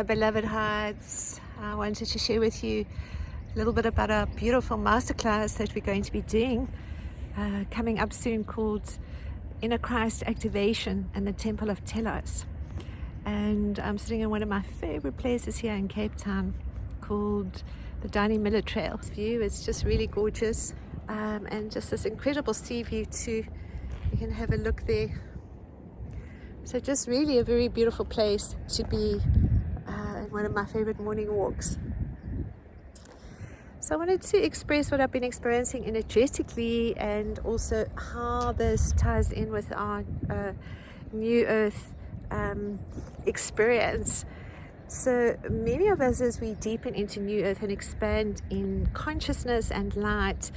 beloved hearts. I wanted to share with you a little bit about our beautiful masterclass that we're going to be doing coming up soon, called Inner Christ Activation and the Temple of Telos. And I'm sitting in one of my favorite places here in Cape Town called the Dining Miller Trail. This view is just really gorgeous, and just this incredible sea view too. You can have a look there. So just really a very beautiful place to be in one of my favorite morning walks. So I wanted to express what I've been experiencing energetically, and also how this ties in with our New Earth experience. So many of us, as we deepen into New Earth and expand in consciousness and light,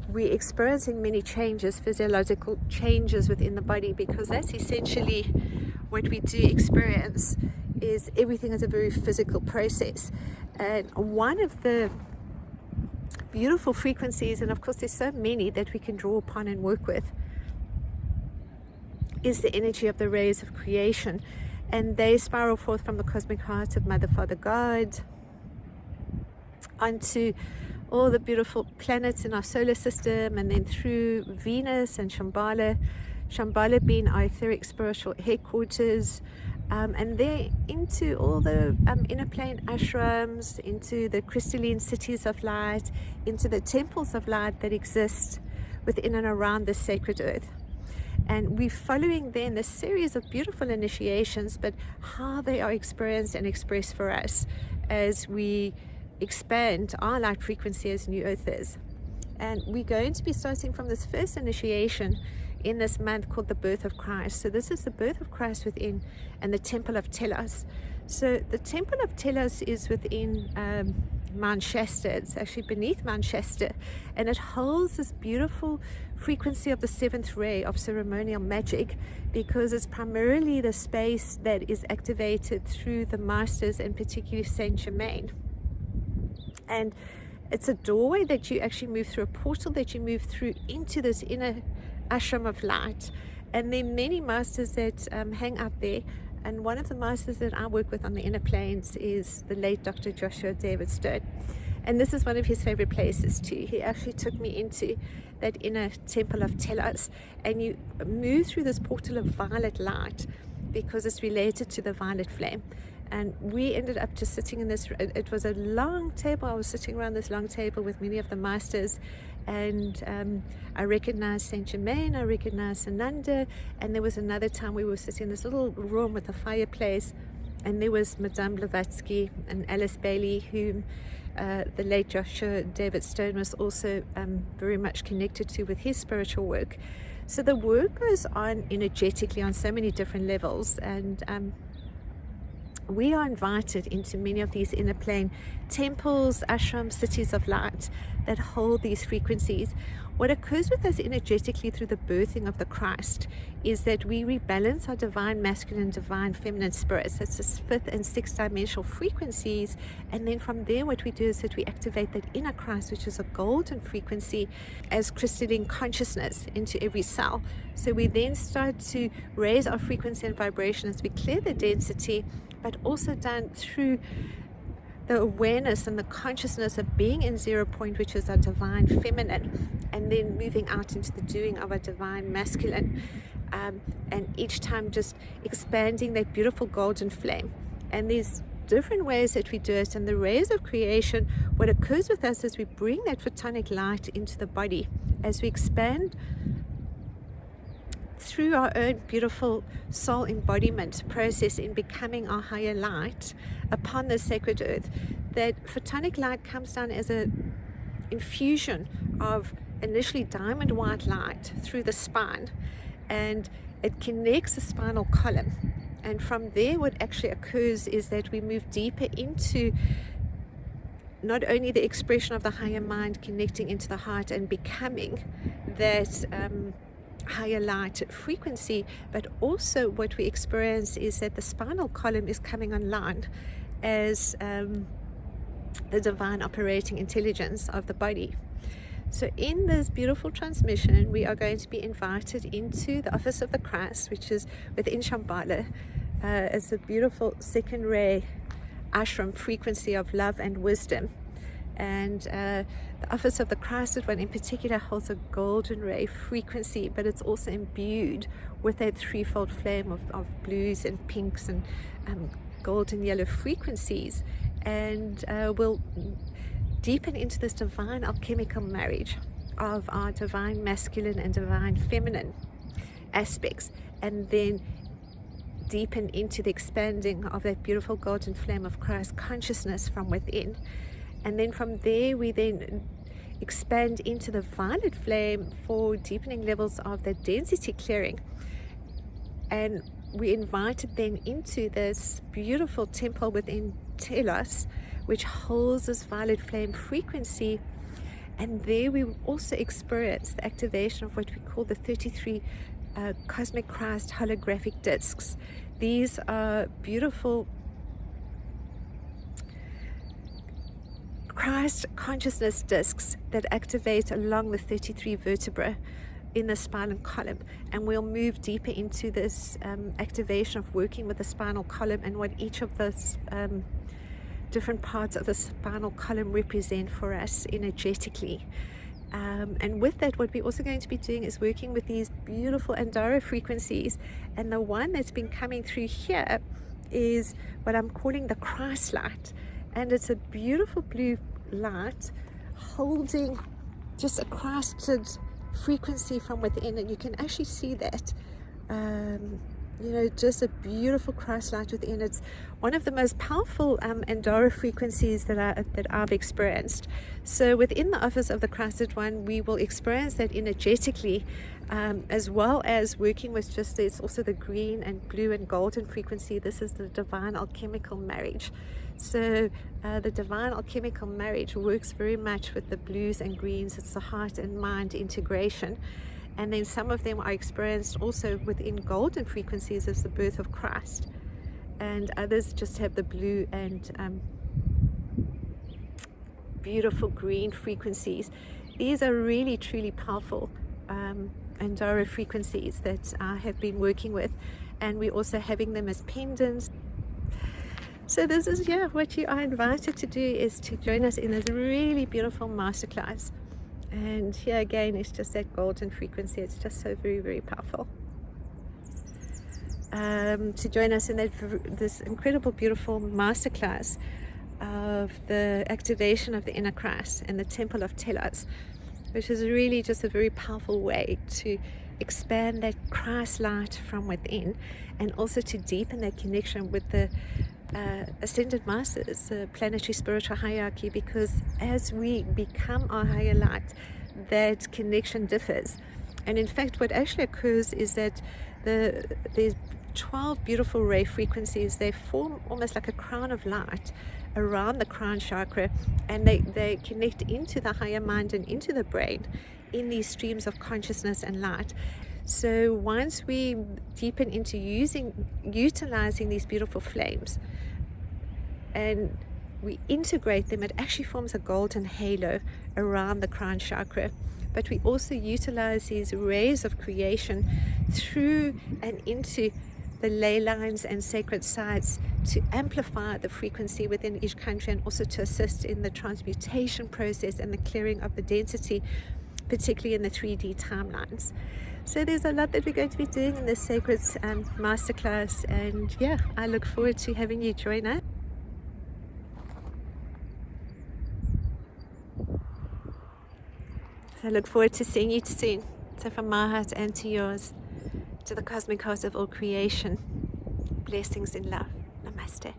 we're experiencing many changes, physiological changes within the body, because that's essentially what we do experience. Is everything is a very physical process. And one of the beautiful frequencies, and of course there's so many that we can draw upon and work with, is the energy of the rays of creation. And they spiral forth from the cosmic heart of Mother, Father, God onto all the beautiful planets in our solar system, and then through Venus and Shambhala being our etheric spiritual headquarters, and then into all the inner plane ashrams, into the crystalline cities of light, into the temples of light that exist within and around this sacred earth. And we're following then this series of beautiful initiations, but how they are experienced and expressed for us as we expand our light frequency as New Earthers. And we're going to be starting from this first initiation in this month called the birth of Christ. So this is the birth of Christ within and the Temple of Telos. So the Temple of Telos is within Mount Shasta. It's actually beneath Mount Shasta, and it holds this beautiful frequency of the seventh ray of ceremonial magic, because it's primarily the space that is activated through the masters, and particularly Saint Germain. And it's a doorway that you actually move through, a portal that you move through into this inner ashram of light. And there are many masters that hang out there. And one of the masters that I work with on the inner planes is the late Dr. Joshua David Stone. And this is one of his favorite places too. He actually took me into that inner Temple of Telos, and you move through this portal of violet light because it's related to the violet flame. And we ended up just sitting in this, it was a long table. I was sitting around this long table with many of the masters, and I recognized Saint Germain, I recognized Ananda, and there was another time we were sitting in this little room with a fireplace, and there was Madame Blavatsky and Alice Bailey, whom the late Joshua David Stone was also very much connected to with his spiritual work. So the work goes on energetically on so many different levels, and we are invited into many of these inner plane temples, ashrams, cities of light that hold these frequencies. What occurs with us energetically through the birthing of the Christ is that we rebalance our divine masculine and divine feminine spirits. That's this fifth and sixth dimensional frequencies. And then from there, what we do is that we activate that inner Christ, which is a golden frequency, as crystalline consciousness into every cell. So we then start to raise our frequency and vibration as we clear the density, but also done through the awareness and the consciousness of being in 0 point, which is our divine feminine, and then moving out into the doing of our divine masculine, and each time just expanding that beautiful golden flame. And there's different ways that we do it, and the rays of creation, what occurs with us is we bring that photonic light into the body as we expand through our own beautiful soul embodiment process in becoming our higher light upon the sacred earth. That photonic light comes down as an infusion of initially diamond white light through the spine, and it connects the spinal column. And from there, what actually occurs is that we move deeper into not only the expression of the higher mind connecting into the heart and becoming that higher light frequency, but also what we experience is that the spinal column is coming online as the divine operating intelligence of the body. So in this beautiful transmission, we are going to be invited into the office of the Christ, which is within Shambhala. It's a beautiful second ray ashram frequency of love and wisdom. And the office of the Christed One in particular holds a golden ray frequency, but it's also imbued with that threefold flame of blues and pinks and golden yellow frequencies, and will deepen into this divine alchemical marriage of our divine masculine and divine feminine aspects, and then deepen into the expanding of that beautiful golden flame of Christ consciousness from within. And then from there we then expand into the violet flame for deepening levels of the density clearing, and we invited then into this beautiful temple within Telos, which holds this violet flame frequency. And there we also experience the activation of what we call the 33 cosmic Christ holographic discs. These are beautiful Christ consciousness discs that activate along the 33 vertebrae in the spinal column, and we'll move deeper into this activation of working with the spinal column and what each of the different parts of the spinal column represent for us energetically. And with that, what we're also going to be doing is working with these beautiful Andara frequencies, and the one that's been coming through here is what I'm calling the Christ light, and it's a beautiful blue light holding just a Christed frequency from within, and you can actually see that just a beautiful Christ light within. It's one of the most powerful Andara frequencies that I've experienced. So within the office of the Christed One, we will experience that energetically, as well as working with there's also the green and blue and golden frequency. This is the divine alchemical marriage. So the divine alchemical marriage works very much with the blues and greens. It's the heart and mind integration. And then some of them are experienced also within golden frequencies as the birth of Christ. And others just have the blue and beautiful green frequencies. These are really, truly powerful Andara frequencies that I have been working with. And we're also having them as pendants. So this is, what you are invited to do is to join us in this really beautiful masterclass. And here again, it's just that golden frequency. It's just so very, very powerful. To join us in this incredible, beautiful masterclass of the activation of the inner Christ and the Temple of Telos, which is really just a very powerful way to expand that Christ light from within, and also to deepen that connection with the ascended masters, the planetary spiritual hierarchy, because as we become our higher light, that connection differs. And in fact, what actually occurs is that there's 12 beautiful ray frequencies. They form almost like a crown of light around the crown chakra, and they connect into the higher mind and into the brain in these streams of consciousness and light. So once we deepen into utilizing these beautiful flames and we integrate them, it actually forms a golden halo around the crown chakra. But we also utilize these rays of creation through and into the ley lines and sacred sites to amplify the frequency within each country, and also to assist in the transmutation process and the clearing of the density, particularly in the 3D timelines. So there's a lot that we're going to be doing in this sacred masterclass, and I look forward to having you join us. So I look forward to seeing you soon. So from my heart and to yours, to the cosmic heart of all creation, blessings in love. Namaste.